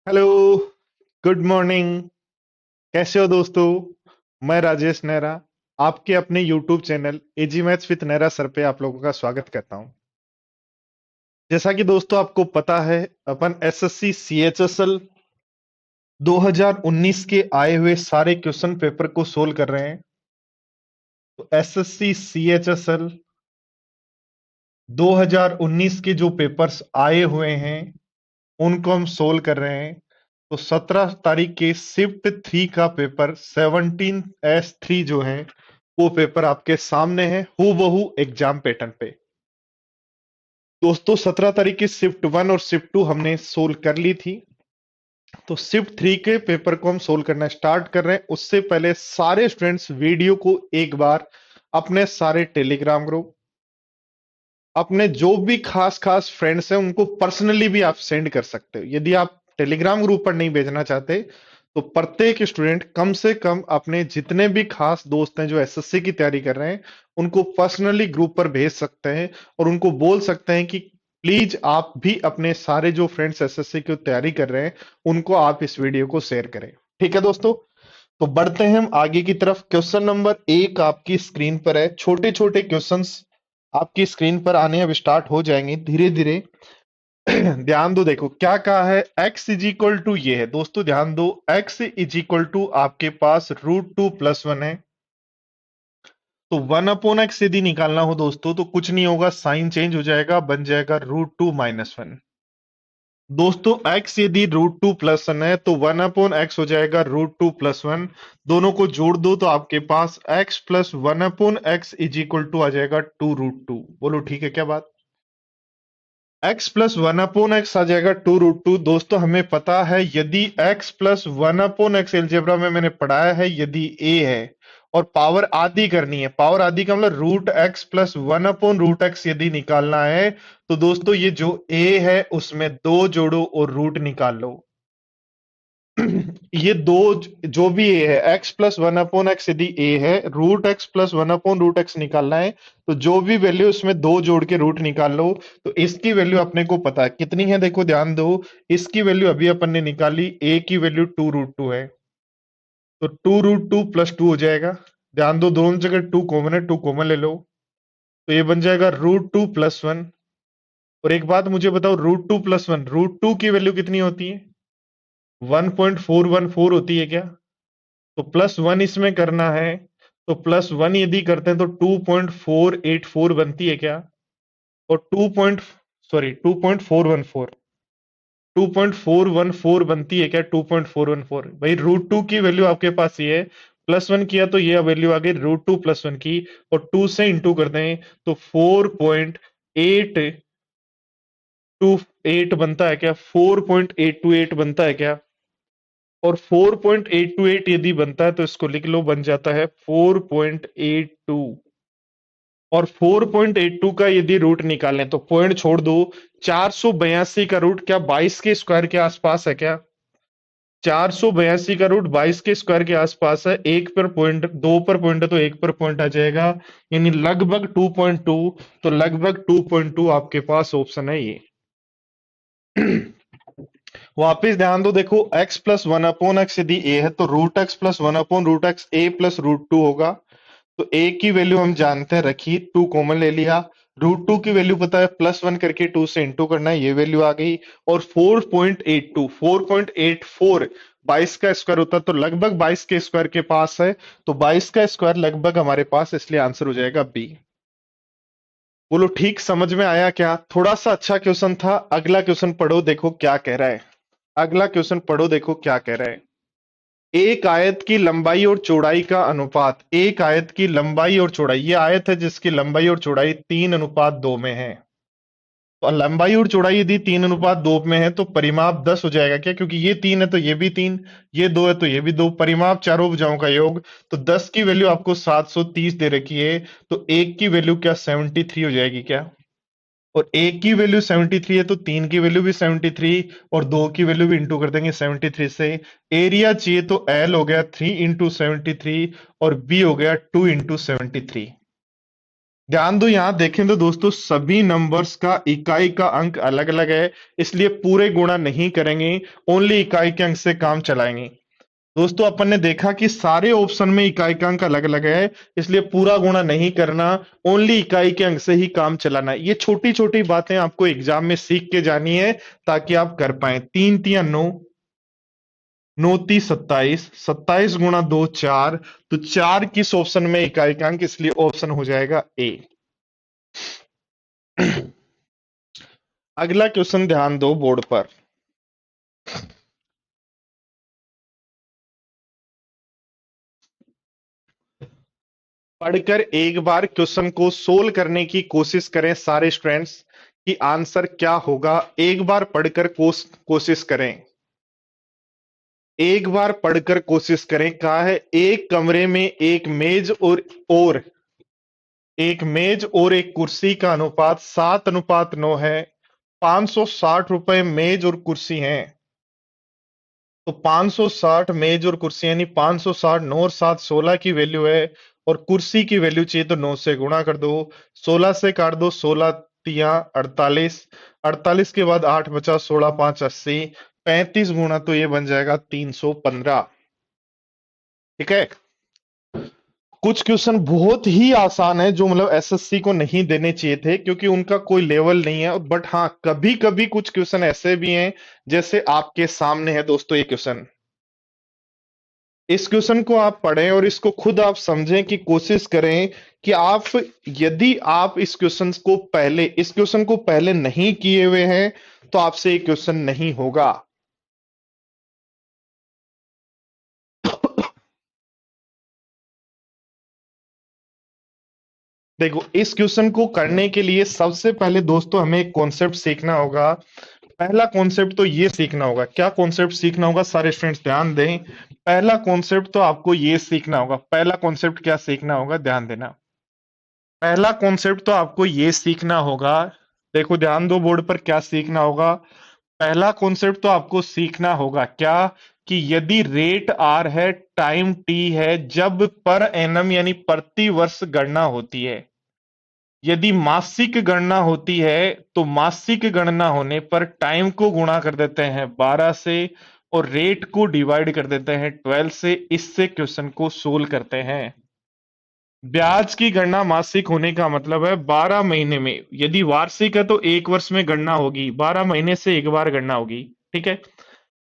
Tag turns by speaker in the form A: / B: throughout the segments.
A: Hello. Good morning. कैसे हो दोस्तों? मैं राजेश नेहरा आपके अपने YouTube channel AG maths with Nehra sir पे आप लोगों का स्वागत करता हूं। जैसा कि दोस्तों आपको पता है, अपन एसएससी सीएचएसएल 2019 के आए हुए सारे क्वेश्चन पेपर को सोल्व कर रहे हैं। तो एसएससी सीएचएसएल 2019 के जो पेपर्स आए हुए हैं उनको हम सोल्व कर रहे हैं। तो 17 तारीख के शिफ्ट 3 का पेपर 17S3 जो है वो पेपर आपके सामने है हूबहू एग्जाम पैटर्न पे। दोस्तों 17 तारीख की शिफ्ट 1 और शिफ्ट 2 हमने सोल्व कर ली थी। तो शिफ्ट 3 के पेपर को हम सोल्व करना स्टार्ट कर रहे हैं। उससे पहले सारे स्टूडेंट्स वीडियो को एक बार अपने सारे टेलीग्राम ग्रुप, अपने जो भी खास खास फ्रेंड्स हैं उनको पर्सनली भी आप सेंड कर सकते हो। यदि आप टेलीग्राम ग्रुप पर नहीं भेजना चाहते तो प्रत्येक स्टूडेंट कम से कम अपने जितने भी खास दोस्त हैं जो एसएससी की तैयारी कर रहे हैं उनको पर्सनली ग्रुप पर भेज सकते हैं और उनको बोल सकते हैं कि प्लीज आप भी अपने सारे जो फ्रेंड्स एसएससी की तैयारी कर रहे हैं उनको आप इस वीडियो को शेयर करें। ठीक है दोस्तों, तो बढ़ते हैं हम आगे की तरफ। क्वेश्चन नंबर 1 आपकी स्क्रीन पर है। छोटे छोटे क्वेश्चंस आपकी स्क्रीन पर आने अब स्टार्ट हो जाएंगे धीरे धीरे। ध्यान दो, देखो क्या कहा है। x इज इक्वल टू ये है दोस्तों, ध्यान दो। x इज इक्वल टू आपके पास √2 + 1 है। तो 1/x यदि निकालना हो दोस्तों तो कुछ नहीं होगा, साइन चेंज हो जाएगा, बन जाएगा √2 - 1। दोस्तों x यदि √2 + 1 है तो 1/x हो जाएगा √2 + 1। दोनों को जोड़ दो तो आपके पास x + 1/x is equal to आ जाएगा 2√2। बोलो ठीक है क्या बात? x + 1/x आ जाएगा 2√2। दोस्तों हमें पता है यदि x + 1/x एलजेब्रा में मैंने पढ़ाया है, यदि a है और पावर आधी करनी है, पावर आधी का मतलब √x + 1/√x यदि निकालना है तो दोस्तों ये जो a है उसमें 2 जोड़ो और रूट निकाल लो। ये दो जो भी a है, x + 1/x यदि a है, √x + 1/√x निकालना है तो जो भी वैल्यू उसमें 2 जोड़ के रूट निकाल लो। तो इसकी वैल्यू अपने को पता है कितनी है, देखो ध्यान दो। इसकी वैल्यू अभी अपन ने निकाली, a की वैल्यू 2√2 है तो 2√2 + 2 हो जाएगा। ध्यान दो दोनों जगह 2 कॉमन है, 2 कॉमन ले लो तो ये बन जाएगा √2 + 1। और एक बात मुझे बताओ, √2 + 1, √2 की वैल्यू कितनी होती है? 1.414 होती है क्या? तो +1 इसमें करना है तो +1 यदि करते हैं तो 2.484 बनती है क्या? और 2.414 बनती है क्या? 2.414 भाई, √2 की वैल्यू आपके पास ये है, +1 किया तो ये वैल्यू आ गई √2 + 1 की, और 2 से इंटू कर दें तो 4.828 बनता है क्या? 4.828 बनता है क्या? और 4.828 यदि बनता है तो इसको लिख लो, बन जाता है 4.82। और 4.82 का यदि रूट निकालें तो पॉइंट छोड़ दो, 482 का रूट क्या 22 के स्क्वायर के आसपास है क्या? 482 का रूट 22 के स्क्वायर के आसपास है। एक पर पॉइंट, दो पर पॉइंट है तो एक पर पॉइंट आ जाएगा, यानी लगभग 2.2। तो लगभग 2.2 आपके पास ऑप्शन है ये। वापिस ध्यान दो, देखो x + 1/x यदि a है तो √x + 1/√x a + √2 होगा। तो a की वैल्यू हम जानते हैं रखी, 2 कॉमन ले लिया। √2 की वैल्यू पता है, +1 करके 2 से इंटू करना है, ये वैल्यू आ गई। और 4.84 22 का स्क्वायर होता है तो लगभग 22 के स्क्वायर के पास है। तो 22 का स्क्वायर लगभग हमारे पास, इसलिए आंसर हो जाएगा बी। बोलो ठीक समझ में आया क्या? थोड़ा सा अच्छा क्वेश्चन था। अगला क्वेश्चन पढ़ो, देखो क्या कह रहा है। अगला क्वेश्चन पढ़ो, देखो क्या कह रहा है। एक आयत की लंबाई और चौड़ाई का अनुपात, एक आयत की लंबाई और चौड़ाई, ये आयत है जिसकी लंबाई और चौड़ाई 3:2 में है। तो लंबाई और चौड़ाई यदि 3:2 में है तो परिमाप 10 हो जाएगा क्या? क्योंकि ये 3 है तो ये भी 3, ये 2 है तो ये भी 2, परिमाप चारों भुजाओं का योग। तो 10 की वैल्यू आपको 730 दे रखी है, तो एक की वैल्यू क्या 73 हो जाएगी क्या? और एक की वैल्यू 73 है तो तीन की वैल्यू भी 73, और दो की वैल्यू भी इंटू कर देंगे 73 से। एरिया चाहिए तो एल हो गया 3 × 73 और बी हो गया 2 × 73। ध्यान दो, यहां देखें तो दोस्तों सभी नंबर्स का इकाई का अंक अलग अलग है, इसलिए पूरे गुणा नहीं करेंगे, ओनली इकाई के अंक से काम चलाएंगे। दोस्तों अपन ने देखा कि सारे ऑप्शन में इकाई का अंक अलग अलग है, इसलिए पूरा गुणा नहीं करना, ओनली इकाई के अंक से ही काम चलाना है। ये छोटी छोटी बातें आपको एग्जाम में सीख के जानी है ताकि आप कर पाए। 3 × 3 = 9, 9×3 = 27, 27 × 2 = 4, तो 4 किस ऑप्शन में इकाई का अंक, इसलिए ऑप्शन हो जाएगा ए। अगला क्वेश्चन ध्यान दो बोर्ड पर। पढ़कर एक बार क्वेश्चन को सोल्व करने की कोशिश करें सारे स्टूडेंट्स, कि आंसर क्या होगा। एक बार पढ़कर कोशिश करें, एक बार पढ़कर कोशिश करें। कहा है एक कमरे में एक मेज और एक कुर्सी का अनुपात 7:9 है। 560 रुपए मेज और कुर्सी हैं, तो 560 मेज और कुर्सी, यानी 560, 9 और 7 16 की वैल्यू है, और कुर्सी की वैल्यू चाहिए तो 9 से गुणा कर दो, 16 से काट दो, 16×3 = 48, 48 के बाद 8 बचा, 16×5 = 80, 35 गुणा तो ये बन जाएगा 315। ठीक है। कुछ क्वेश्चन बहुत ही आसान है जो मतलब एसएससी को नहीं देने चाहिए थे, क्योंकि उनका कोई लेवल नहीं है, बट हाँ कभी कभी कुछ क्वेश्चन ऐसे भी हैं, जैसे आपके सामने है दोस्तों ये क्वेश्चन। इस क्वेश्चन को आप पढ़ें और इसको खुद आप समझें, कि कोशिश करें कि आप, यदि आप इस क्वेश्चन को पहले नहीं किए हुए हैं तो आपसे ये क्वेश्चन नहीं होगा। देखो, इस क्वेश्चन को करने के लिए सबसे पहले दोस्तों हमें एक कॉन्सेप्ट सीखना होगा। पहला कॉन्सेप्ट तो ये सीखना होगा। क्या कॉन्सेप्ट सीखना होगा सारे स्टूडेंट्स ध्यान दें। पहला कॉन्सेप्ट तो आपको ये सीखना होगा। पहला कॉन्सेप्ट क्या सीखना होगा, ध्यान देना। पहला कॉन्सेप्ट तो आपको ये सीखना होगा, देखो ध्यान दो बोर्ड पर, क्या सीखना होगा। पहला कॉन्सेप्ट तो आपको सीखना होगा क्या, कि यदि रेट आर है, टाइम टी है, जब पर एनम यानी प्रति वर्ष गणना होती है, यदि मासिक गणना होती है तो मासिक गणना होने पर टाइम को गुणा कर देते हैं 12 से, और रेट को डिवाइड कर देते हैं 12 से। इससे क्वेश्चन को सोल्व करते हैं। ब्याज की गणना मासिक होने का मतलब है 12 महीने में, यदि वार्षिक है तो एक वर्ष में गणना होगी, 12 महीने से एक बार गणना होगी। ठीक है।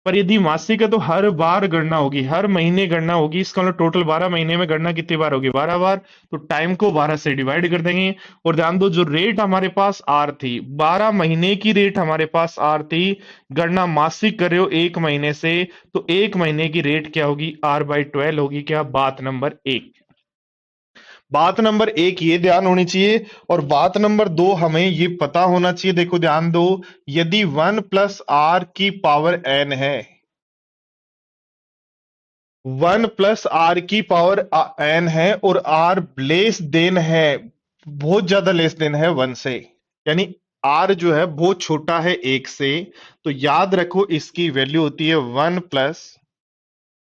A: पर यदि मासिक है तो हर बार गणना होगी, हर महीने गणना होगी। इसका मतलब टोटल 12 महीने में गणना कितनी बार होगी, 12 बार। तो टाइम को 12 से डिवाइड कर देंगे। और ध्यान दो, जो रेट हमारे पास आर थी, 12 महीने की रेट हमारे पास आर थी, गणना मासिक कर रहे हो एक महीने से, तो एक महीने की रेट क्या होगी, R/12 होगी। क्या बात नंबर एक। बात नंबर एक ये ध्यान होनी चाहिए। और बात नंबर दो हमें ये पता होना चाहिए, देखो ध्यान दो, यदि 1 + R⁴ है, 1 + R⁴ है, और R लेस देन है, बहुत ज्यादा लेस देन है 1 से, यानी R जो है बहुत छोटा है 1 से, तो याद रखो इसकी वैल्यू होती है 1 +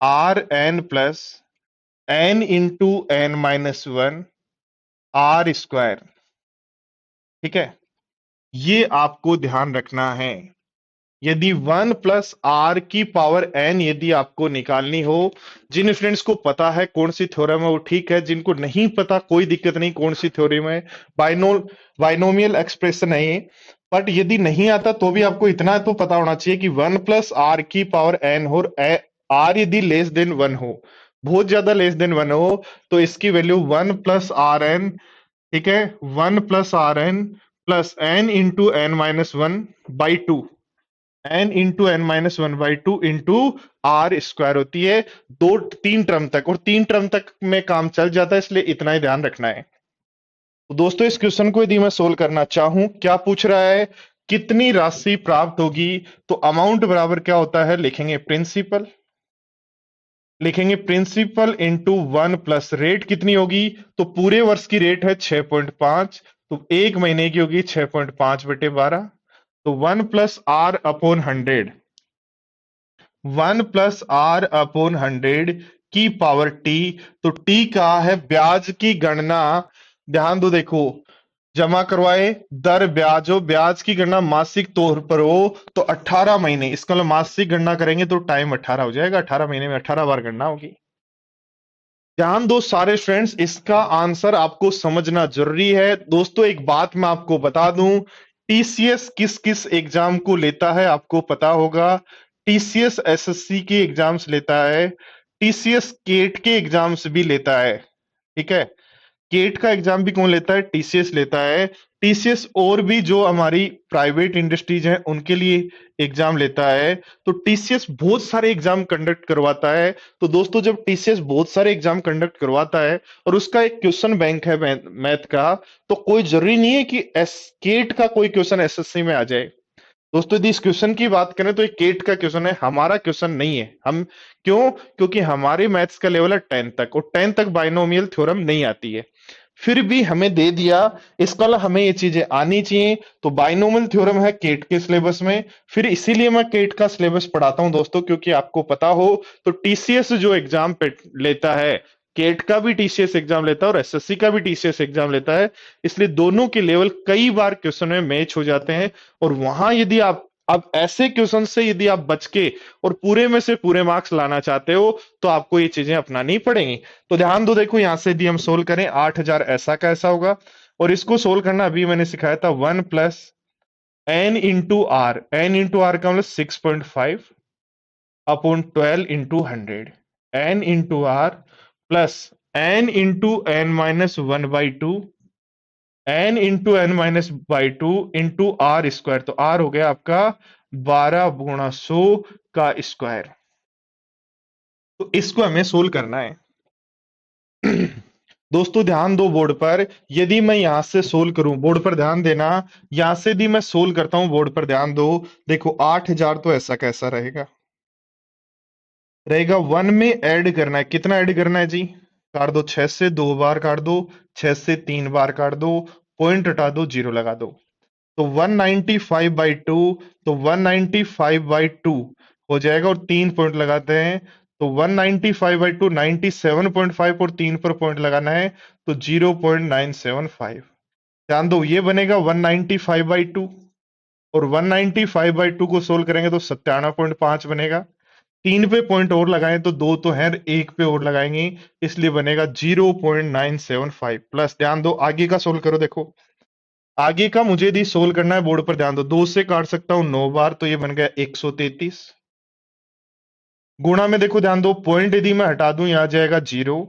A: Rn + n × n - 1 R²। ठीक है, ये आपको ध्यान रखना है। यदि 1 + R⁴ यदि आपको निकालनी हो, जिन फ्रेंड्स को पता है कौन सी थ्योरम है वो ठीक है, जिनको नहीं पता कोई दिक्कत नहीं, कौन सी थ्योरम है, बाइनो बाइनोमियल एक्सप्रेशन है ये। बट यदि नहीं आता तो भी आपको इतना तो पता होना चाहिए कि 1 + R⁴ हो, R यदि लेस देन 1 हो, बहुत ज्यादा लेस देन 1 हो, तो इसकी वैल्यू 1 + Rn। ठीक है, 1 + Rn + n × n - 1/2, n × n - 1/2 R² होती है, दो तीन टर्म तक, और तीन टर्म तक में काम चल जाता है, इसलिए इतना ही ध्यान रखना है। तो दोस्तों इस क्वेश्चन को यदि मैं सोल्व करना चाहूं, क्या पूछ रहा है, कितनी राशि प्राप्त होगी, तो अमाउंट बराबर क्या होता है, लिखेंगे प्रिंसिपल इंटू 1 + रेट कितनी होगी, तो पूरे वर्ष की रेट है 6.5, तो एक महीने की होगी 6.5/12, तो 1 + R/100, 1 + R/100 की पावर टी। तो टी का है ब्याज की गणना, ध्यान दो, देखो, जमा करवाए, दर ब्याजो, ब्याज की गणना मासिक तौर पर हो तो 18 महीने, इसका मतलब मासिक गणना करेंगे तो टाइम 18 हो जाएगा, 18 महीने में 18 बार गणना होगी। ध्यान दो सारे स्टूडेंट्स, इसका आंसर आपको समझना जरूरी है। दोस्तों एक बात मैं आपको बता दूं, टीसीएस किस किस एग्जाम को लेता है आपको पता होगा। टीसीएस एसएससी के एग्जाम्स लेता है, टीसीएस केट के एग्जाम्स भी लेता है, ठीक है। केट का एग्जाम भी कौन लेता है? टीसीएस लेता है। टीसीएस और भी जो हमारी प्राइवेट इंडस्ट्रीज हैं उनके लिए एग्जाम लेता है। तो टीसीएस बहुत सारे एग्जाम कंडक्ट करवाता है। तो दोस्तों जब टीसीएस बहुत सारे एग्जाम कंडक्ट करवाता है और उसका एक क्वेश्चन बैंक है मैथ का, तो कोई जरूरी नहीं है कि एस केट का कोई क्वेश्चन एसएससी में आ जाए। दोस्तों यदि इस क्वेश्चन की बात करें तो ये केट का क्वेश्चन है, हमारा क्वेश्चन नहीं है। हम क्यों? क्योंकि हमारे मैथ्स का लेवल है 10 तक, और 10 तक बाइनोमियल थ्योरम नहीं आती है। फिर भी हमें दे दिया, इसका मतलब हमें ये चीजें आनी चाहिए। तो बाइनोमियल थ्योरम है केट के सिलेबस में, फिर इसीलिए मैं केट का सिलेबस पढ़ाता हूं दोस्तों, क्योंकि आपको पता हो तो टीसीएस जो एग्जाम पे लेता है, केट का भी टीसीएस एग्जाम लेता है और एसएससी का भी टीसीएस एग्जाम लेता है, इसलिए दोनों के लेवल कई बार क्वेश्चन में मैच हो जाते हैं। और वहां यदि आप अब ऐसे क्वेश्चन से यदि आप बच के और पूरे में से पूरे मार्क्स लाना चाहते हो तो आपको ये चीजें अपनानी पड़ेंगी। तो ध्यान दो, देखो यहां से यदि हम सोल्व करें 8000 ऐसा का ऐसा होगा, और इसको सोल्व करना अभी मैंने सिखाया था 1 plus N into R, N into R का मतलब 6.5 upon 12 into 100, N into R plus N into N minus 1/2, N into N minus by two into R square, तो आर हो गया आपका 12 गुणा 100 का स्क्वायर। तो इसको हमें सोल्व करना है। दोस्तों ध्यान दो बोर्ड पर, यदि मैं यहां से सोल्व करूं, बोर्ड पर ध्यान देना, यहां से यदि मैं सोल्व करता हूं, बोर्ड पर ध्यान दो, देखो 8000 तो ऐसा कैसा रहेगा, रहेगा 1 में ऐड करना है, कितना ऐड करना है जी? काट दो, 6 से 2 बार काट दो, 6 से 3 बार काट दो, पॉइंट हटा दो, जीरो लगा दो, तो 195/2, तो 195/2 हो जाएगा, और 3 पॉइंट लगाते हैं, तो 195/2 97.5, और 3 पर पॉइंट लगाना है तो 0.975। ध्यान दो ये बनेगा 195/2, और 195/2 को सोल्व करेंगे तो 97.5 बनेगा। 3 पे पॉइंट और लगाएं तो दो तो है, एक पे और लगाएंगे, इसलिए बनेगा 0.975 प्लस। ध्यान दो आगे का सोल्व करो, देखो आगे का मुझे यदि सोल्व करना है, बोर्ड पर ध्यान दो, 2 से काट सकता हूं 9 बार, तो ये बन गया 133। गुणा में देखो ध्यान दो, पॉइंट यदि मैं हटा दूं यहां जाएगा 0,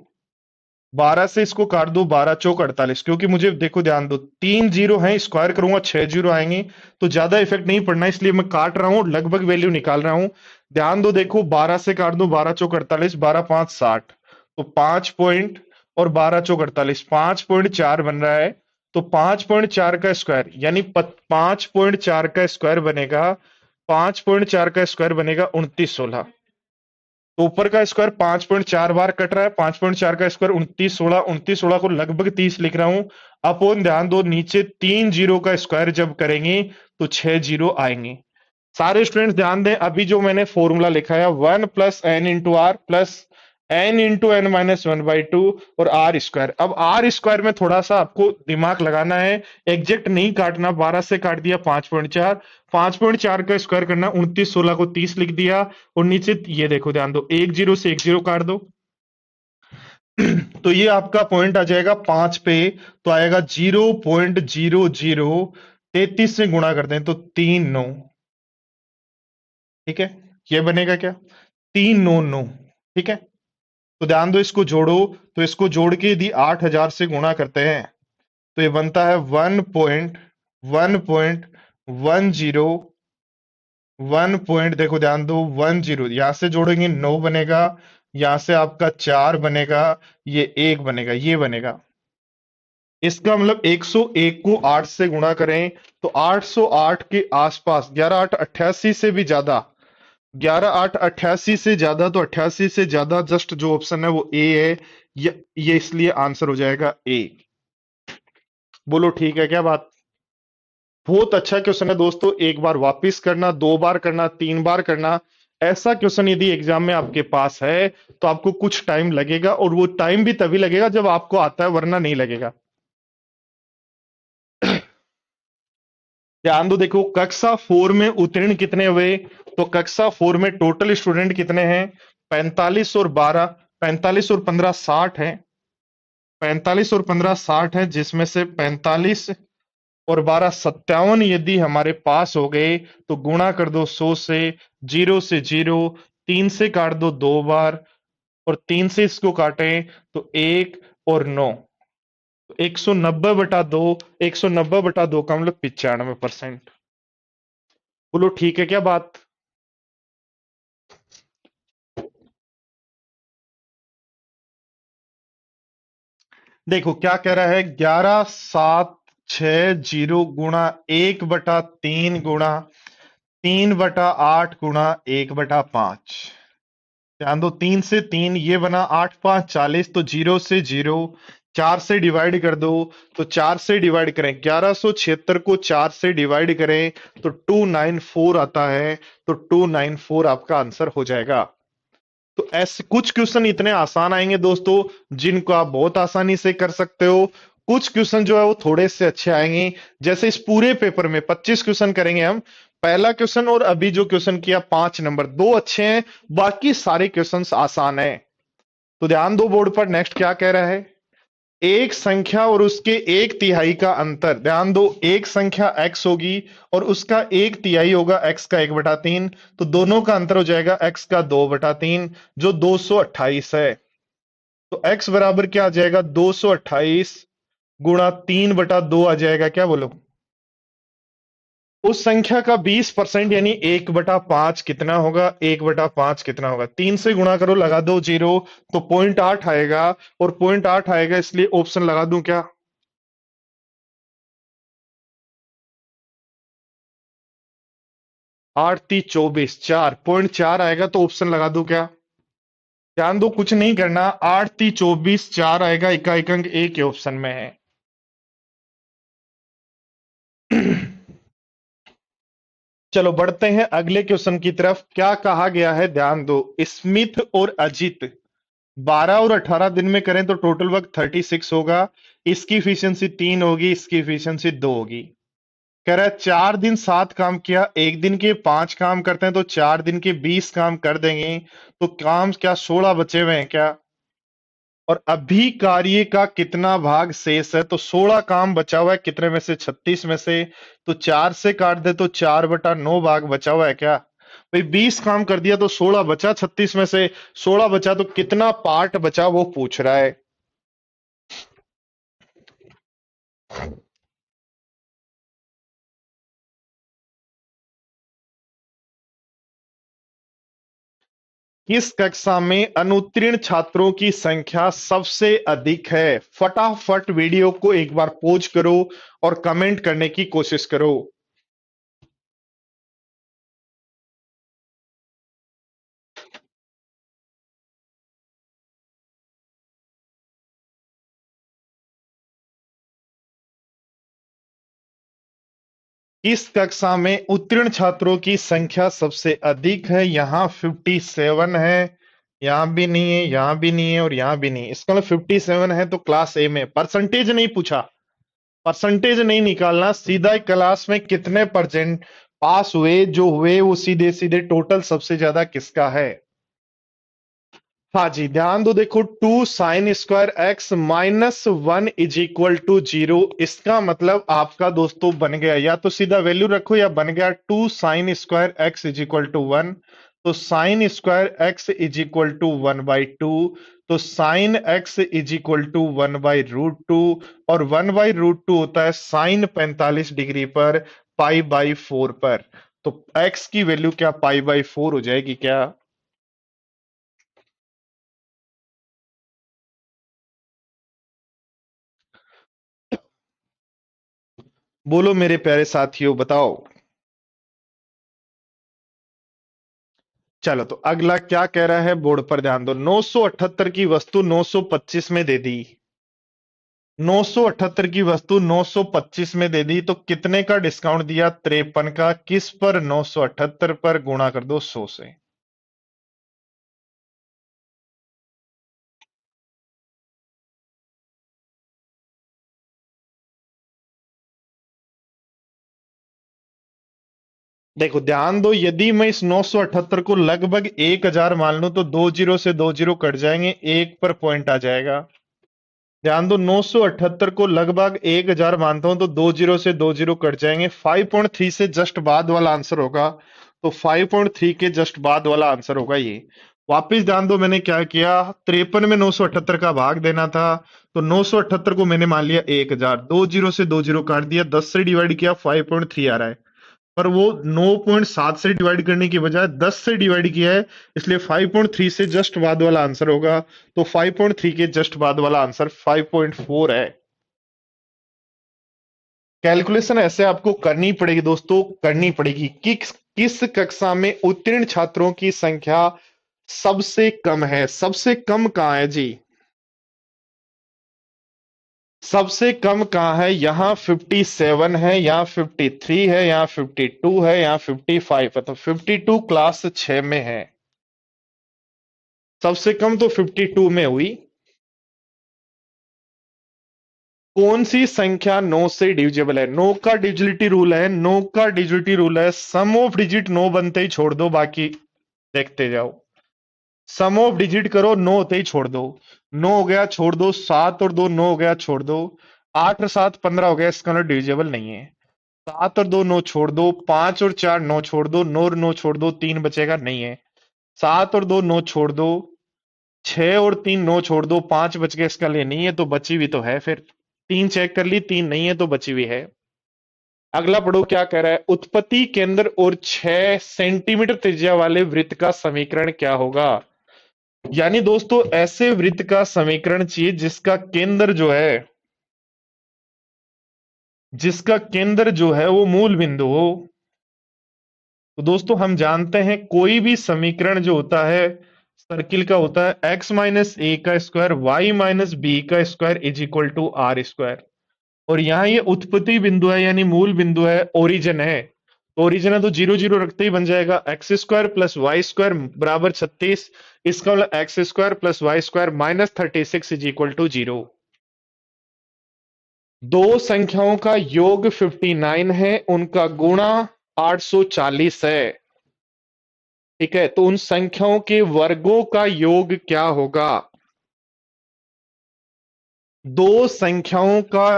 A: 12 से इसको काट दो, 12 चौक 48, क्योंकि मुझे देखो ध्यान दो 3 जीरो हैं, स्क्वायर करूंगा 6 जीरो आएंगे, तो ज्यादा इफेक्ट नहीं पड़ना, इसलिए मैं काट रहा हूं, लगभग वैल्यू निकाल रहा हूं। ध्यान दो, देखो 12 से काट दो, 12 चौक 48, 12 5 60, तो 5 पॉइंट, और 12 चौक 48, 5.4 बन रहा है, तो 5.4 का स्क्वायर यानी 5.4 का स्क्वायर बनेगा, 5.4 का स्क्वायर बनेगा 2916। तो ऊपर का स्क्वायर 5.4 बार कट रहा है, 5.4 का स्क्वायर 2916, 2916 को लगभग 30 लिख रहा हूं, अपोन ध्यान दो नीचे 3 जीरो का स्क्वायर जब करेंगे तो 6 जीरो आएंगे। सारे स्टूडेंट्स ध्यान दें, अभी जो मैंने फॉर्मूला लिखा है 1 plus N into R plus N into N minus 1/2 और आर स्क्वायर। अब आर स्क्वायर में थोड़ा सा आपको दिमाग लगाना है, एग्जैक्ट नहीं काटना, 12 से काट दिया 5.4, 5.4 का स्क्वायर करना, 2916 को 30 लिख दिया, और नीचे ये देखो ध्यान दो, एक जीरो से एक जीरो काट दो, तो ये आपका पॉइंट आ जाएगा 5 पे, तो आएगा 0.0033 से गुणा कर दें तो 3 9, ठीक है, ये बनेगा क्या? 399, ठीक है। तो ध्यान दो इसको जोड़ो, तो इसको जोड़ के यदि 8000 से गुणा करते हैं तो ये बनता है 1.10, 1 पॉइंट, देखो ध्यान दो 10, यहां से जोड़ेंगे 9 बनेगा, यहां से आपका 4 बनेगा, ये 1 बनेगा, ये बनेगा। इसका मतलब 101 को 8 से गुणा करें तो 808 के आसपास, 11 8 88 से भी ज्यादा, 11 8 88 से ज्यादा, तो 88 से ज्यादा जस्ट जो ऑप्शन है वो ए है, ये इसलिए आंसर हो जाएगा ए। बोलो ठीक है क्या बात? बहुत अच्छा क्वेश्चन है दोस्तों, एक बार वापिस करना, 2 बार करना, 3 बार करना। ऐसा क्वेश्चन यदि एग्जाम में आपके पास है तो आपको कुछ टाइम लगेगा, और वो टाइम भी तभी लगेगा जब आपको आता है, वरना नहीं लगेगा। ध्यान दो, देखो कक्षा 4 में उत्तीर्ण कितने हुए? तो कक्षा 4 में टोटल स्टूडेंट कितने हैं? 45 और 12, 45 और 15 60 है। 45 और 15 60 है, जिसमें से 45 और 12 57 यदि हमारे पास हो गए तो गुणा कर दो 100 से 0, 3 से काट दो 2 बार, और 3 से इसको काटें तो 1 और 9, तो 190/2, 190/2 का मतलब 95%। बोलो ठीक है क्या बात? देखो क्या कह रहा है, 11 7 6 0 गुणा 1/3 गुणा 3/8 गुणा 1/5। ध्यान दो, 3 से 3 ये बना 8 5 40, तो 0 से 0, 4 से डिवाइड कर दो, तो 4 से डिवाइड करें 1176 को 4 से डिवाइड करें तो 294 आता है। तो 294 आपका आंसर हो जाएगा। तो ऐसे कुछ क्वेश्चन इतने आसान आएंगे दोस्तों, जिनको आप बहुत आसानी से कर सकते हो। कुछ क्वेश्चन जो है वो थोड़े से अच्छे आएंगे। जैसे इस पूरे पेपर में 25 क्वेश्चन करेंगे हम। पहला क्वेश्चन और अभी जो क्वेश्चन किया 5 नंबर, दो अच्छे हैं, बाकी सारे क्वेश्चन आसान है। तो ध्यान दो बोर्ड पर, नेक्स्ट क्या कह रहा है। एक संख्या और उसके एक तिहाई का अंतर, ध्यान दो, एक संख्या x होगी और उसका एक तिहाई होगा x का 1/3, तो दोनों का अंतर हो जाएगा x का 2/3, जो 228 है। तो x बराबर क्या आ जाएगा, 228 गुणा 3/2 आ जाएगा, क्या बोलो? उस संख्या का 20% यानी 1/5 कितना होगा? 1/5 कितना होगा? 3 से गुणा करो, लगा दो 0, तो 0.8 आएगा, और 0.8 आएगा इसलिए ऑप्शन लगा दूं क्या? 8 3 24, 4.4 आएगा, तो ऑप्शन लगा दूं क्या? ध्यान दो, कुछ नहीं करना, 8 3 24 4 आएगा, इकाई अंक एक के ऑप्शन में है। चलो बढ़ते हैं अगले क्वेश्चन की तरफ। क्या कहा गया है, ध्यान दो। स्मिथ और अजित 12 और 18 दिन में करें तो टोटल वर्क 36 होगा। इसकी इफिशियंसी 3 होगी, इसकी इफिशियंसी 2 होगी। कह रहा है 4 दिन 7 काम किया, एक दिन के 5 काम करते हैं तो 4 दिन के 20 काम कर देंगे। तो काम क्या 16 बचे हुए हैं क्या? और अभी कार्य का कितना भाग शेष है? तो 16 काम बचा हुआ है, कितने में से? 36 में से। तो 4 से काट दे तो 4/9 भाग बचा हुआ है क्या? भाई 20 काम कर दिया तो 16 बचा, 36 में से 16 बचा, तो कितना पार्ट बचा वो पूछ रहा है। किस कक्षा में अनुत्तीर्ण छात्रों की संख्या सबसे अधिक है? फटाफट वीडियो को एक बार पॉज करो और कमेंट करने की कोशिश करो। इस कक्षा में उत्तीर्ण छात्रों की संख्या सबसे अधिक है। यहां 57 है, यहां भी नहीं है, यहां भी नहीं है, और यहां भी नहीं है। इसका मतलब 57 है तो क्लास ए में। परसेंटेज नहीं पूछा, परसेंटेज नहीं निकालना, सीधा क्लास में कितने परसेंट पास हुए, जो हुए वो सीधे सीधे टोटल सबसे ज्यादा किसका है। हाँ जी, ध्यान दो, देखो 2 sin² x - 1 = 0। इसका मतलब आपका दोस्तों बन गया, या तो सीधा वैल्यू रखो या बन गया 2 sin² x = 1। तो sin²x = 1/2। तो sin x = 1/√2, और 1/√2 होता है sin 45 डिग्री पर, π/4 पर। तो x की वैल्यू क्या π/4 हो जाएगी क्या? बोलो मेरे प्यारे साथियों, बताओ। चलो तो अगला क्या कह रहा है, बोर्ड पर ध्यान दो। 978 की वस्तु 925 में दे दी। 978 की वस्तु 925 में दे दी, तो कितने का डिस्काउंट दिया? 53 का। किस पर? 978 पर, गुणा कर दो 100 से। देखो ध्यान दो, यदि मैं इस 978 को लगभग 1000 मान लूं तो 20 से 20 कट जाएंगे, एक पर पॉइंट आ जाएगा। ध्यान दो, 978 को लगभग 1000 मानता हूं तो 20 से 20 कट जाएंगे, 5.3 से जस्ट बाद वाला आंसर होगा। तो 5.3 के जस्ट बाद वाला आंसर होगा ये। वापिस ध्यान दो, मैंने क्या किया, 53 में 978 का भाग देना था, तो 978 को मैंने मान लिया 1000, 20 से 20 काट दिया, 10 से डिवाइड किया, 5.3 आ रहा है। पर वो 9.7 से डिवाइड करने की बजाय 10 से डिवाइड किया है, इसलिए 5.3 से जस्ट बाद वाला आंसर होगा। तो 5.3 के जस्ट बाद वाला आंसर 5.4 है। कैलकुलेशन ऐसे आपको करनी पड़ेगी दोस्तों, करनी पड़ेगी कि किस कक्षा में उत्तीर्ण छात्रों की संख्या सबसे कम है। सबसे कम कहां है जी? सबसे कम कहां है? यहां 57 है, यहां 53 है, यहां 52 है, यहां 55 है। तो 52 क्लास 6 में है। सबसे कम तो 52 में हुई। कौन सी संख्या 9 से डिविजिबल है? 9 का डिजिलिटी रूल है, 9 का डिजिलिटी रूल है, सम ऑफ डिजिट 9 बनते ही छोड़ दो, बाकी देखते जाओ। सम ऑफ डिजिट करो, 9 होते ही छोड़ दो। 9 हो गया, छोड़ दो, 7 और 2 9 हो गया, छोड़ दो, 8 और 7 15 हो गया, इसका मतलब डिविजिबल नहीं है। 7 और 2 9 छोड़ दो, 5 और 4 9 छोड़ दो, 9 और 9 छोड़ दो, 3 बचेगा, नहीं है। 7 और 2 9 छोड़ दो, 6 और 3 9 छोड़ दो, 5 बच गए, इसका लिए नहीं है, तो बची हुई तो है फिर। 3 चेक कर ली, 3 नहीं है तो बची हुई है। अगला पढ़ो क्या कह रहा है। उत्पत्ति केंद्र और 6 सेंटीमीटर त्रिज्या वाले वृत्त का समीकरण क्या होगा? यानी दोस्तों ऐसे वृत्त का समीकरण चाहिए जिसका केंद्र जो है वो मूल बिंदु हो। तो दोस्तों हम जानते हैं कोई भी समीकरण जो होता है सर्किल का होता है x माइनस ए का स्क्वायर y माइनस बी का square is equal to R square. और यहां ये उत्पत्ति बिंदु है यानी मूल बिंदु है, ओरिजिन है। तो ओरिजिन है तो 0 0 रखते ही बन जाएगा X square plus Y square बराबर 36। इसका मतलब X square plus Y square minus 36 is equal to 0। दो संख्याओं का योग 59 है, उनका गुणा 840 है। ठीक है, तो उन संख्याओं के वर्गों का योग क्या होगा? दो संख्याओं का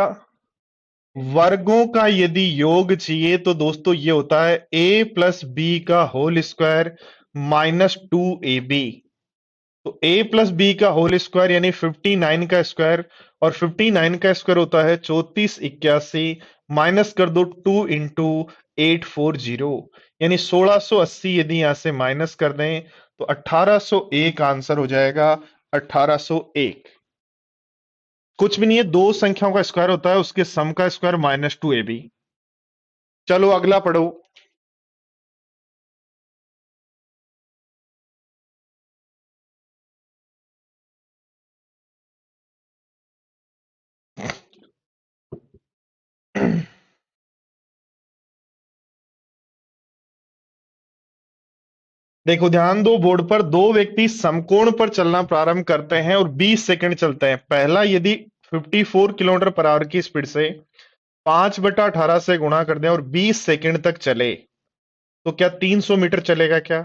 A: वर्गों का यदि योग चाहिए तो दोस्तों ये होता है a प्लस बी का होल स्क्वायर माइनस 2ab। तो a प्लस बी का होल स्क्वायर यानी 59 का स्क्वायर, और 59 का स्क्वायर होता है 3481, माइनस कर दो 2 इंटू 840, यानी 1680। यदि यहां से माइनस कर दें तो 1801 आंसर हो जाएगा। 1801 कुछ भी नहीं है, दो संख्याओं का स्क्वायर होता है, उसके सम का स्क्वायर माइनस 2ab। चलो अगला पढ़ो। देखो ध्यान दो, बोर्ड पर दो व्यक्ति समकोण पर चलना प्रारंभ करते हैं और 20 सेकंड चलते हैं। पहला यदि 54 किलोमीटर पर आवर की स्पीड से 5/18 से गुणा कर दें और 20 सेकंड तक चले तो क्या 300 मीटर चलेगा क्या?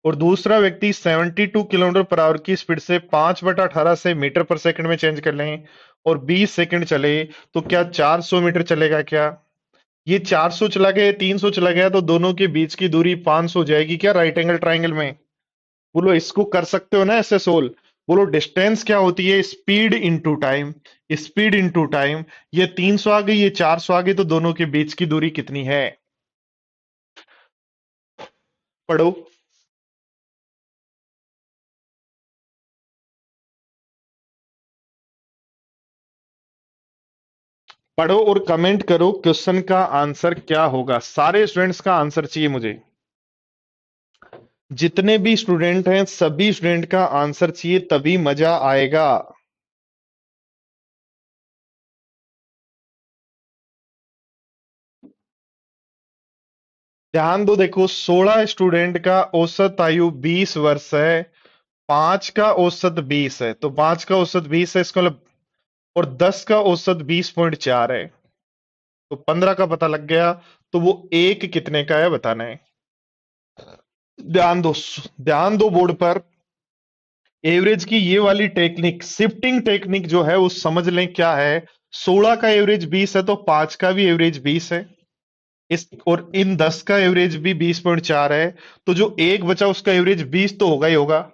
A: और दूसरा व्यक्ति 72 किलोमीटर पर आवर की स्पीड से 5/18 से मीटर पर सेकंड में चेंज कर लें और 20 सेकंड चले तो क्या 400 मीटर चलेगा क्या? ये 400 चला गया, ये 300 चला गया, तो दोनों के बीच की दूरी 500 हो जाएगी क्या राइट एंगल ट्राइंगल में? बोलो इसको कर सकते हो ना ऐसे सोल्व। बोलो डिस्टेंस क्या होती है? Speed into time. Speed into time. ये 300 आ गई, ये 400 आ गई, तो दोनों के बीच की दूरी कितनी है? पढ़ो। पढ़ो और कमेंट करो क्वेश्चन का आंसर क्या होगा। सारे स्टूडेंट्स का आंसर चाहिए मुझे। जितने भी स्टूडेंट हैं सभी स्टूडेंट का आंसर चाहिए, तभी मजा आएगा। ध्यान दो, देखो 16 स्टूडेंट का औसत आयु 20 वर्ष है, 5 का औसत 20 है, तो 5 का औसत 20 है, इसका मतलब, और 10 का औसत 20.4 है, तो 15 का पता लग गया। तो वो एक कितने का है बताना है। ध्यान दो, ध्यान दो बोर्ड पर। एवरेज की ये वाली टेक्निक, शिफ्टिंग टेक्निक जो है वो समझ लें क्या है। 16 का एवरेज 20 है तो 5 का भी एवरेज 20 है। इस और इन 10 का एवरेज भी 20.4 है। तो जो एक बचा उसका एवरेज 20 तो होगा ही होगा।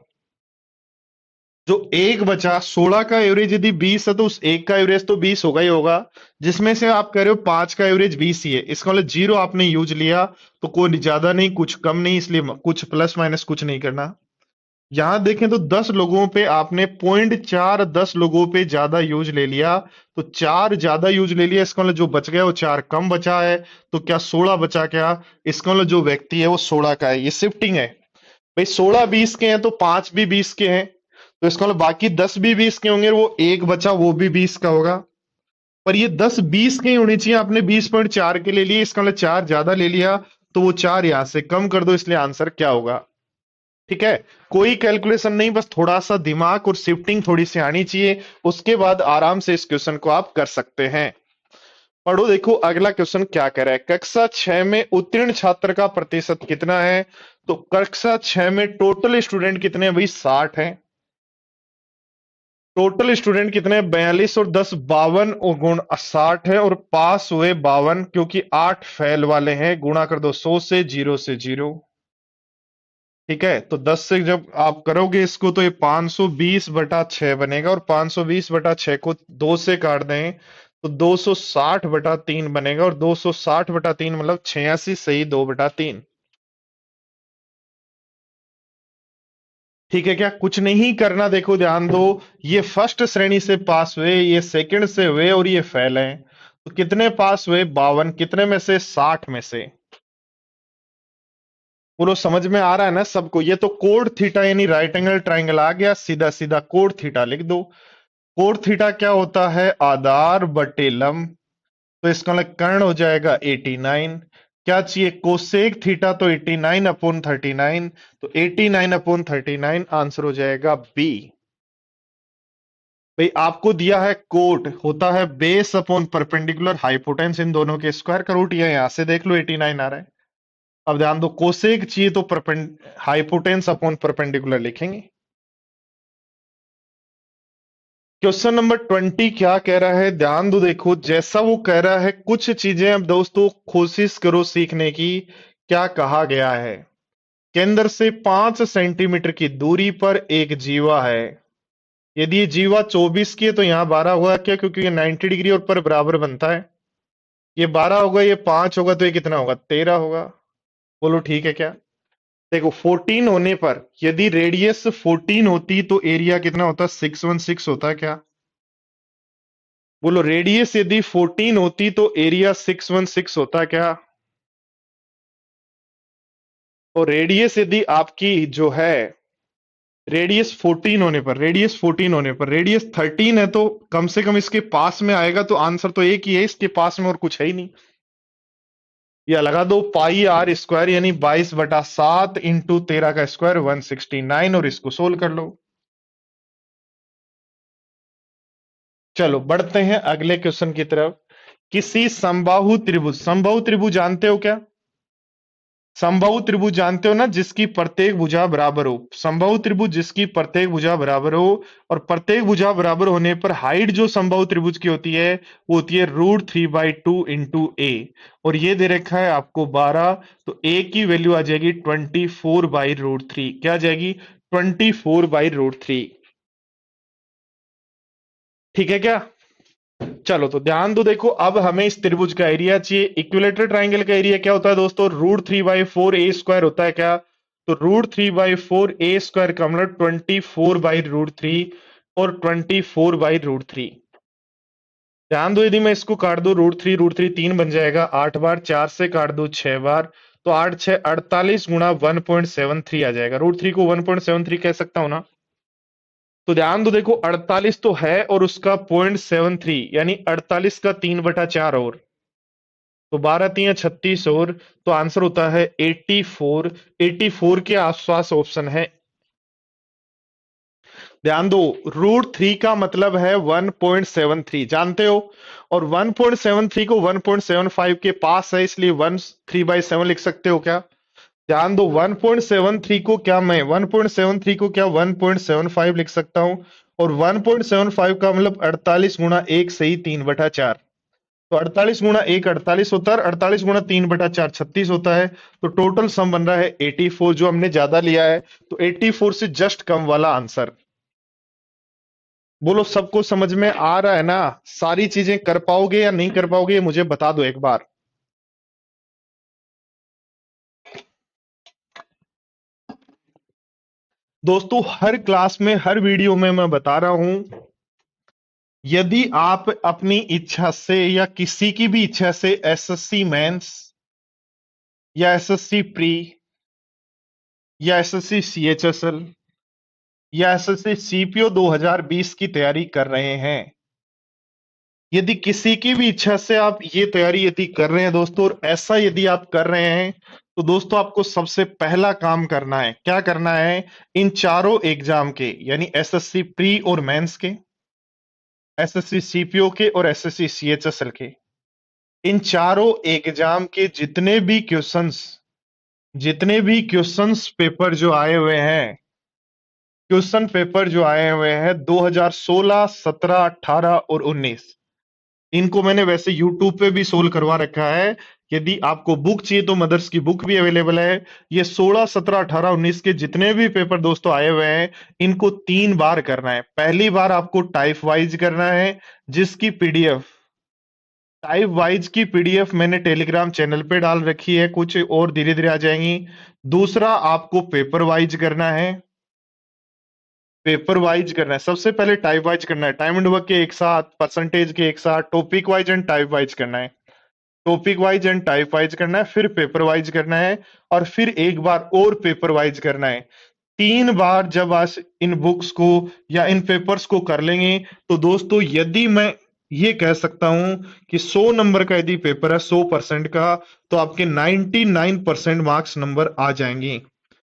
A: जो एक बचा 16 का एवरेज यदि 20 है तो उस एक का एवरेज तो 20 होगा ही होगा। जिसमें से आप कह रहे हो 5 का एवरेज 20 ही है, इसका मतलब जीरो आपने यूज लिया। तो कोई ज्यादा नहीं कुछ कम नहीं, इसलिए कुछ प्लस माइनस कुछ नहीं करना। यहां देखें तो 10 लोगों पे आपने 0.4 10 लोगों पे ज्यादा यूज ले लिया। तो 4 ज्यादा यूज ले लिया, इसका मतलब जो बच गया वो 4 कम बचा है। तो क्या 16 बचा क्या? इसका मतलब जो व्यक्ति है वो 16 का है। ये शिफ्टिंग है भाई। 16 20 के हैं तो 5 भी 20 के हैं। तो इसका मतलब बाकी 10 भी 20 के होंगे, वो एक बचा वो भी 20 का होगा। पर ये 10 20 के ही होने चाहिए, आपने 20.4 के ले लिए, इसका मतलब 4 ज्यादा ले लिया। तो वो 4 यहां से कम कर दो, इसलिए आंसर क्या होगा? ठीक है। कोई कैलकुलेशन नहीं, बस थोड़ा सा दिमाग और शिफ्टिंग थोड़ी सी आनी चाहिए। उसके बाद आराम से इस क्वेश्चन को आप कर सकते हैं। पढ़ो, देखो अगला क्वेश्चन क्या कह रहा है। कक्षा 6 में उत्तीर्ण छात्र का प्रतिशत कितना है? तो कक्षा 6 में टोटल स्टूडेंट कितने हैं भाई? 60 हैं। टोटल स्टूडेंट कितने हैं? 42 और 10 52 और गुण 60 है, और पास हुए 52, क्योंकि 8 फेल वाले हैं। गुणा कर दो 100 से, 0 से 0। ठीक है, तो 10 से जब आप करोगे इसको तो ये 520/6 बनेगा, और 520/6 को 2 से काट दें तो 260/3 बनेगा, और 260/3 मतलब 86 सही 2/3। ठीक है क्या? कुछ नहीं करना, देखो ध्यान दो। ये फर्स्ट श्रेणी से पास हुए, ये सेकंड से हुए, और ये फेल हैं। तो कितने पास हुए? 52। कितने में से? 60 में से। बोलो समझ में आ रहा है ना सबको? ये तो कोड थीटा यानी राइट एंगल ट्राइंगल आ गया, सीधा सीधा कोड थीटा लिख दो। कोड थीटा क्या होता है? आधार बटे लंब। तो इसका मतलब कर्ण हो जाएगा 89। क्या चाहिए? कोसेक थीटा, तो 89/39। तो 89/39 आंसर हो जाएगा बी। भाई आपको दिया है कोट होता है बेस अपॉन परपेंडिकुलर हाइपोटेन्स, इन दोनों के स्क्वायर का रूट। ये यहां से देख लो 89 आ रहा है। अब ध्यान दो, कोसेक चाहिए तो हाइपोटेन्स अपॉन परपेंडिकुलर लिखेंगे। क्वेश्चन नंबर 20 क्या कह रहा है? ध्यान दो, देखो जैसा वो कह रहा है कुछ चीजें अब दोस्तों कोशिश करो सीखने की। क्या कहा गया है? केंद्र से 5 सेंटीमीटर की दूरी पर एक जीवा है। यदि ये जीवा 24 की है तो यहाँ 12 हुआ क्या? क्योंकि ये 90 डिग्री और पर बराबर बनता है। ये 12 होगा, ये 5 होगा, तो ये कितना होगा? 13 होगा। बोलो ठीक है क्या? देखो 14 होने पर यदि रेडियस 14 होती तो एरिया कितना होता? 616 होता क्या? बोलो रेडियस यदि 14 होती तो एरिया 616 होता क्या? और रेडियस यदि आपकी जो है, रेडियस 13 है तो कम से कम इसके पास में आएगा, तो आंसर तो एक ही है, इसके पास में और कुछ है ही नहीं। या लगा दो पाई आर स्क्वायर यानी 22/7 इंटू 13 का स्क्वायर 169, और इसको सोल्व कर लो। चलो बढ़ते हैं अगले क्वेश्चन की तरफ। किसी समबाहु त्रिभुज जानते हो क्या? समबाहु त्रिभुज जानते हो ना, जिसकी प्रत्येक भुजा बराबर हो। समबाहु त्रिभुज जिसकी प्रत्येक भुजा बराबर हो, और प्रत्येक भुजा बराबर होने पर हाइट जो समबाहु त्रिभुज की होती है वो होती है √3/2 इंटू ए। और ये दे रखा है आपको 12, तो ए की वैल्यू आ जाएगी 24/√3। क्या आ जाएगी? 24/√3। ठीक है क्या? चलो तो ध्यान दो, देखो अब हमें इस त्रिभुज का एरिया चाहिए। इक्विलेटरल ट्राइंगल का एरिया क्या होता है दोस्तों? √3/4 a² होता है क्या? तो √3/4 a² का मतलब 24/√3, और 24/√3। ध्यान दो, यदि मैं इसको काट दू √3 3 बन जाएगा 8 बार, 4 से काट दो 6 बार, तो 8 6 48 गुणा 1.73 आ जाएगा। √3 को 1.73 कह सकता हूं ना? तो ध्यान दो, देखो 48 तो है और उसका 0.73 यानी 48 का 3/4 और, तो 12 3 36 और, तो आंसर होता है 84। 84 के आसपास ऑप्शन है। ध्यान दो, √3 का मतलब है 1.73, जानते हो। और 1.73 को 1.75 के पास है, इसलिए 1/3/7 लिख सकते हो क्या। ध्यान दो, 1.73 को क्या मैं 1.73 को क्या 1.75 लिख सकता हूं। और 1.75 का मतलब 48 गुणा 1 सही 3/4। तो 48 गुणा 1 48 होता है, 48 गुणा 3/4 36 होता है। तो टोटल सम बन रहा है 84, जो हमने ज्यादा लिया है। तो 84 से जस्ट कम वाला आंसर। बोलो, सबको समझ में आ रहा है ना। सारी चीजें कर पाओगे या नहीं कर पाओगे, ये मुझे बता दो एक बार। दोस्तों, हर क्लास में हर वीडियो में मैं बता रहा हूं, यदि आप अपनी इच्छा से या किसी की भी इच्छा से एसएससी मेंस या एसएससी प्री या एसएससी सीएचएसएल या एसएससी सीपीओ 2020 की तैयारी कर रहे हैं, यदि किसी की भी इच्छा से आप ये तैयारी यदि कर रहे हैं दोस्तों, और ऐसा यदि आप कर रहे हैं, तो दोस्तों आपको सबसे पहला काम करना है, क्या करना है। इन चारों एग्जाम के, यानी एसएससी प्री और मेंस के, एसएससी सीपीओ के और एसएससी सीएचएसएल के, इन चारों एग्जाम के जितने भी क्वेश्चंस पेपर जो आए हुए हैं, क्वेश्चन पेपर जो आए हुए हैं 2016, 17, 18 और 19, इनको मैंने वैसे यूट्यूब पे भी सोल्व करवा रखा है। यदि आपको बुक चाहिए तो मदर्स की बुक भी अवेलेबल है। ये 16, 17, 18, 19 के जितने भी पेपर दोस्तों आए हुए हैं, इनको 3 बार करना है। पहली बार आपको टाइप वाइज करना है, जिसकी पीडीएफ, टाइप वाइज की पीडीएफ मैंने टेलीग्राम चैनल पे डाल रखी है, कुछ और धीरे धीरे आ जाएंगी। दूसरा, आपको पेपर वाइज करना है, पेपर वाइज करना है। सबसे पहले टाइप वाइज करना है, टाइम एंड वर्क के एक साथ, परसेंटेज के एक साथ, topic wise and type wise करना है। Topic wise and type wise करना है, फिर पेपर वाइज करना है, और फिर एक बार और पेपर वाइज करना है। 3 बार जब आप इन बुक्स को या इन पेपर्स को कर लेंगे, तो दोस्तों यदि मैं ये कह सकता हूं कि 100 नंबर का यदि पेपर है 100% का, तो आपके 99% मार्क्स नंबर आ जाएंगे।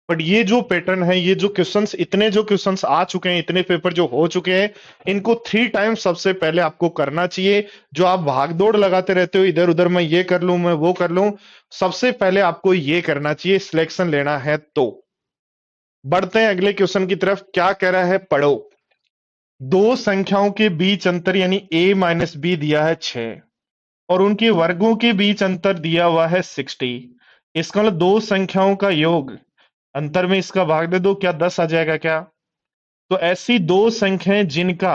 A: बट ये जो पैटर्न है, ये जो क्वेश्चंस, इतने जो क्वेश्चंस आ चुके हैं, इतने पेपर जो हो चुके हैं, इनको 3 टाइम सबसे पहले आपको करना चाहिए। जो आप भागदौड़ लगाते रहते हो इधर उधर, मैं ये कर लूं, मैं वो कर लूं, सबसे पहले आपको ये करना चाहिए, सिलेक्शन लेना है। तो बढ़ते हैं अगले क्वेश्चन की तरफ, क्या कह रहा है, पढ़ो। दो संख्याओं के बीच अंतर यानी a-b दिया है 6, और उनके वर्गों के बीच अंतर दिया हुआ है 60। इसका मतलब दो संख्याओं का योग, अंतर में इसका भाग दे दो, क्या 10 आ जाएगा क्या। तो ऐसी दो संख्याएं जिनका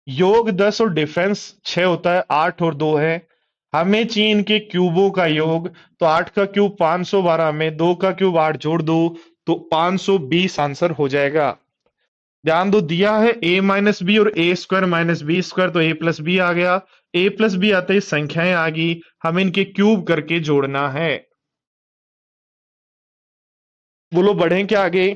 A: योग 10 और डिफरेंस 6 होता है, 8 और 2 है, हमें चाहिए इनके क्यूबों का योग। तो 8 का क्यूब 512 में, 2 का क्यूब 8 जोड़ दो तो 520 आंसर हो जाएगा। ध्यान दो, दिया है a-b और a² - b², तो a+b आ गया। a+b आते ही संख्याएं आ गई, हमें इनके क्यूब करके जोड़ना है। बोलो, बढ़े क्या आगे।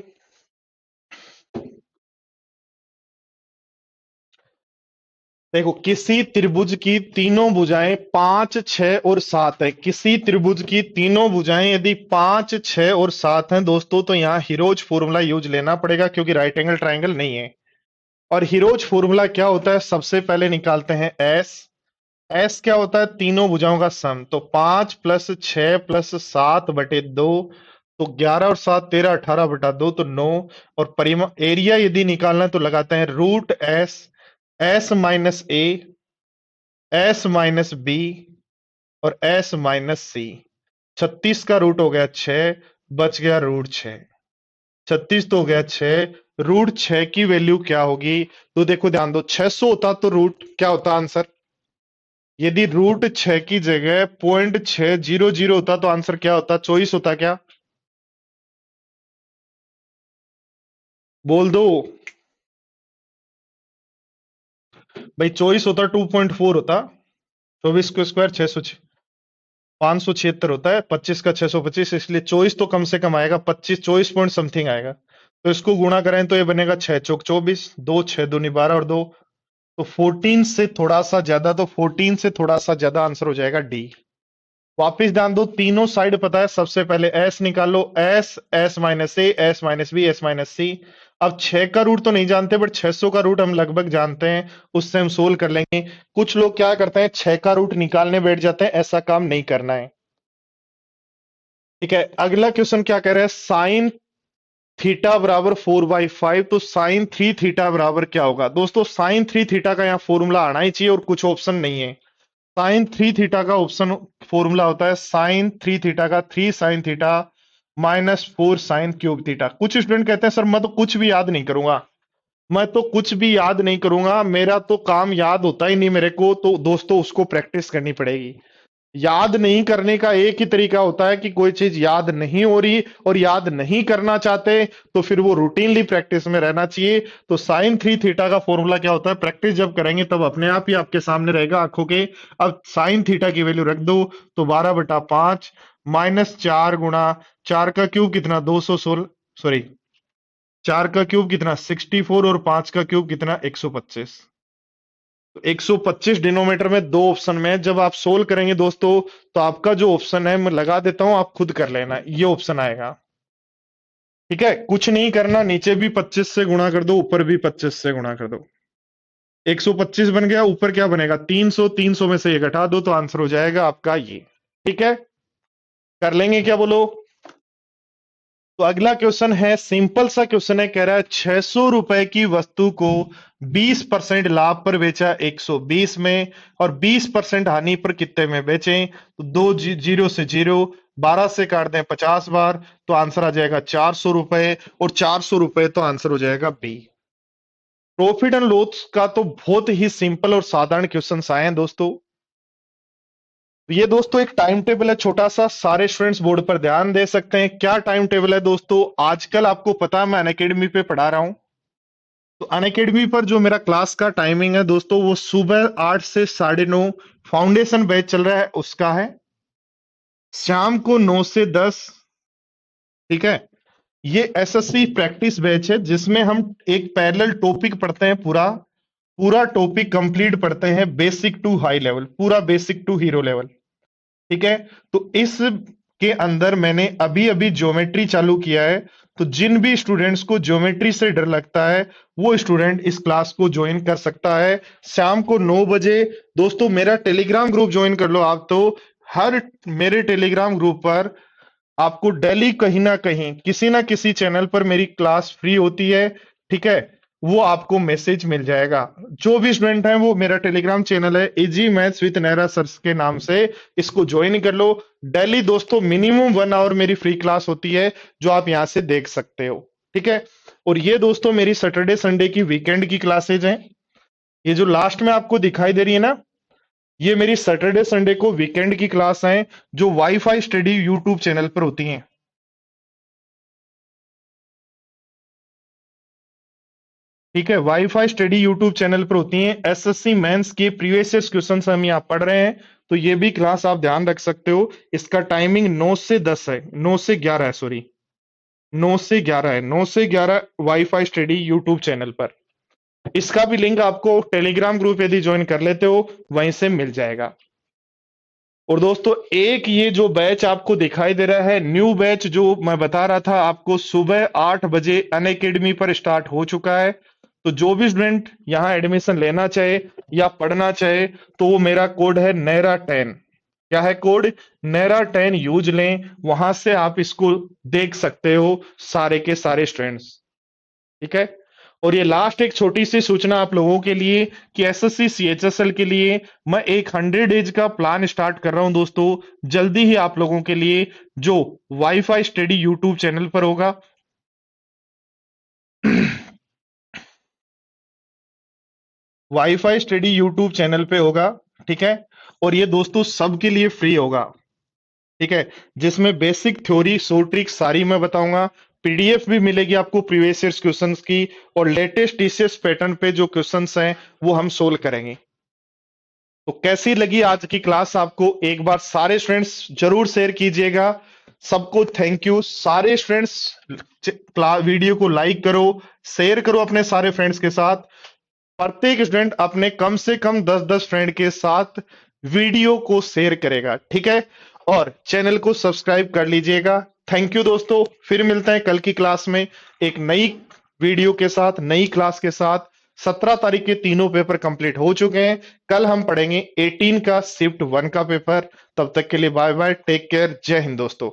A: देखो, किसी त्रिभुज की तीनों भुजाएं 5, 6 और 7 है। किसी त्रिभुज की तीनों भुजाएं यदि 5, 6 और 7 हैं दोस्तों, तो यहां हीरोज फॉर्मूला यूज लेना पड़ेगा, क्योंकि राइट एंगल ट्राइंगल नहीं है। और हीरोज फॉर्मूला क्या होता है, सबसे पहले निकालते हैं एस। एस क्या होता है, तीनों भुजाओं का सम। तो 5 + 6 + 7/2, तो 11 और 7 13, 18/2 तो 9। और परिमा एरिया यदि निकालना है तो लगाते हैं √S, S-A, S-B और S-C। 36 का रूट हो गया 6, बच गया √6। 36 तो हो गया 6, √6 की वैल्यू क्या होगी। तो देखो, ध्यान दो, 600 होता तो रूट क्या होता आंसर। यदि √6 की जगह 0.600 होता तो आंसर क्या होता, 24 होता क्या। बोल दो भाई, 24 होता, 2.4 होता। 24 को स्क्वायर 576 होता है, 25 का 625, इसलिए 24 तो कम से कम आएगा, 25 24 पॉइंट समथिंग आएगा। तो इसको गुणा करें तो ये बनेगा 6 चौक 24, 2 6 दूनी 12 और 2, तो 14 से थोड़ा सा ज्यादा, तो 14 से थोड़ा सा ज्यादा आंसर हो जाएगा डी। वापिस ध्यान दो, तीनों साइड पता है, सबसे पहले एस निकालो, S, S minus A, S minus B, S minus C. अब 6 का रूट तो नहीं जानते, बट 600 का रूट हम लगभग जानते हैं, उससे हम सोल्व कर लेंगे। कुछ लोग क्या करते हैं, 6 का रूट निकालने बैठ जाते हैं, ऐसा काम नहीं करना है। ठीक है, अगला क्वेश्चन क्या कह रहा है, साइन थीटा बराबर 4/5, तो साइन 3 थीटा बराबर क्या होगा। दोस्तों साइन 3 थीटा का यहाँ फॉर्मूला आना ही चाहिए, और कुछ ऑप्शन नहीं है। साइन 3 थीटा का ऑप्शन फॉर्मूला होता है साइन 3 थीटा का 3 sine theta minus 4 sine cube theta. कुछ स्टूडेंट कहते हैं सर मैं तो कुछ भी याद नहीं करूंगा, मैं तो कुछ भी याद नहीं करूंगा, मेरा तो काम याद होता ही नहीं मेरे को। तो दोस्तों उसको प्रैक्टिस करनी पड़ेगी। याद नहीं करने का एक ही तरीका होता है कि कोई चीज याद नहीं हो रही और याद नहीं करना चाहते, तो फिर वो रूटीनली प्रैक्टिस में रहना चाहिए। तो साइन 3 थीटा का फॉर्मूला क्या होता है, प्रैक्टिस जब करेंगे तब अपने आप ही आपके सामने रहेगा आंखों के। अब साइन थीटा की वैल्यू रख दो, तो 12/5 माइनस 4 गुणा 4 का क्यूब कितना 216, सॉरी 4 का क्यूब कितना 64, और 5 का क्यूब कितना 125। 125 डिनोमीटर में दो ऑप्शन में जब आप सोल्व करेंगे दोस्तों, तो आपका जो ऑप्शन है मैं लगा देता हूं, आप खुद कर लेना, ये ऑप्शन आएगा। ठीक है, कुछ नहीं करना, नीचे भी 25 से गुणा कर दो, ऊपर भी 25 से गुणा कर दो। 125 बन गया, ऊपर क्या बनेगा 300, 300 में से ये घटा दो, तो आंसर हो जाएगा आपका ये। ठीक है, कर लेंगे क्या बोलो। तो अगला क्वेश्चन है, सिंपल सा क्वेश्चन है, कह रहा है 600 रुपए की वस्तु को 20% लाभ पर बेचा 120 में, और 20% हानि पर कितने में बेचें। तो दो जीरो से जीरो, 12 से काट दें 50 बार, तो आंसर आ जाएगा 400 रुपए, और 400 रुपए तो आंसर हो जाएगा बी। प्रॉफिट एंड लॉस का तो बहुत ही सिंपल और साधारण क्वेश्चन आए हैं दोस्तों। ये दोस्तों एक टाइम टेबल है छोटा सा, सारे स्टूडेंट्स बोर्ड पर ध्यान दे सकते हैं। क्या टाइम टेबल है दोस्तों, आजकल आपको पता है मैं अनअकैडमी पे पढ़ा रहा हूं, तो अनअकैडमी पर जो मेरा क्लास का टाइमिंग है दोस्तों, वो सुबह 8 से 9:30 फाउंडेशन बैच चल रहा है उसका है, शाम को 9 से 10। ठीक है, ये एसएससी प्रैक्टिस बैच है, जिसमें हम एक पैरेलल टॉपिक पढ़ते हैं, पूरा पूरा टॉपिक कंप्लीट पढ़ते हैं, बेसिक टू हाई लेवल, पूरा बेसिक टू हीरो लेवल। ठीक है, तो इस के अंदर मैंने अभी अभी ज्योमेट्री चालू किया है, तो जिन भी स्टूडेंट्स को ज्योमेट्री से डर लगता है, वो स्टूडेंट इस क्लास को ज्वाइन कर सकता है। शाम को 9 बजे दोस्तों मेरा टेलीग्राम ग्रुप ज्वाइन कर लो आप। तो हर मेरे टेलीग्राम ग्रुप पर आपको डेली कहीं ना कहीं किसी ना किसी चैनल पर मेरी क्लास फ्री होती है। ठीक है, वो आपको मैसेज मिल जाएगा। जो भी स्टूडेंट है वो मेरा टेलीग्राम चैनल है easy maths with Nehra sir's के नाम से, इसको ज्वाइन कर लो। डेली दोस्तों मिनिमम 1 आवर मेरी फ्री क्लास होती है, जो आप यहां से देख सकते हो। ठीक है, और ये दोस्तों मेरी सैटरडे संडे की वीकेंड की क्लासेज हैं। ये जो लास्ट में आपको दिखाई दे रही है ना, ये मेरी सैटरडे संडे को वीकेंड की क्लास हैं, जो वाईफाई स्टडी यूट्यूब चैनल पर होती हैं। ठीक है, वाईफाई स्टडी यूट्यूब चैनल पर होती हैं। एसएससी मेंस के प्रीवियस क्वेश्चन हम यहाँ पढ़ रहे हैं, तो ये भी क्लास आप ध्यान रख सकते हो। इसका टाइमिंग 9 से 10 है, 9 से 11 है, सॉरी 9 से 11 है, 9 से 11 वाईफाई स्टडी यूट्यूब चैनल पर। इसका भी लिंक आपको टेलीग्राम ग्रुप यदि ज्वाइन कर लेते हो वहीं से मिल जाएगा। और दोस्तों एक ये जो बैच आपको दिखाई दे रहा है न्यू बैच, जो मैं बता रहा था आपको, सुबह 8 बजे अनअकैडमी पर स्टार्ट हो चुका है। तो जो भी स्टूडेंट यहाँ एडमिशन लेना चाहे या पढ़ना चाहे, तो वो मेरा कोड है नेरा10। क्या है कोड, नेरा10 यूज लें, वहां से आप इसको देख सकते हो सारे के सारे स्टूडेंट्स। ठीक है, और ये लास्ट एक छोटी सी सूचना आप लोगों के लिए कि एसएससी सीएचएसएल के लिए मैं एक 100 डेज का प्लान स्टार्ट कर रहा हूं दोस्तों, जल्दी ही आप लोगों के लिए, जो वाईफाई स्टडी यूट्यूब चैनल पर होगा। वाईफाई स्टडी यूट्यूब चैनल पे होगा। ठीक है, और ये दोस्तों सबके लिए फ्री होगा। ठीक है, जिसमें बेसिक थ्योरी सो ट्रिक सारी मैं बताऊंगा, पीडीएफ भी मिलेगी आपको प्रीवियस ईयर क्वेश्चंस की, और लेटेस्ट टीसीएस पैटर्न पे जो क्वेश्चंस हैं वो हम सोल्व करेंगे। तो कैसी लगी आज की क्लास आपको, एक बार सारे स्टूडेंट्स जरूर शेयर कीजिएगा। सबको थैंक यू। सारे स्टूडेंट्स वीडियो को लाइक करो, शेयर करो अपने सारे फ्रेंड्स के साथ। प्रत्येक स्टूडेंट अपने कम से कम 10-10 फ्रेंड के साथ वीडियो को शेयर करेगा। ठीक है, और चैनल को सब्सक्राइब कर लीजिएगा। थैंक यू दोस्तों, फिर मिलते हैं कल की क्लास में एक नई वीडियो के साथ, नई क्लास के साथ। 17 तारीख के तीनों पेपर कंप्लीट हो चुके हैं। कल हम पढ़ेंगे 18 का शिफ्ट 1 का पेपर। तब तक के लिए बाय बाय, टेक केयर, जय हिंद दोस्तों।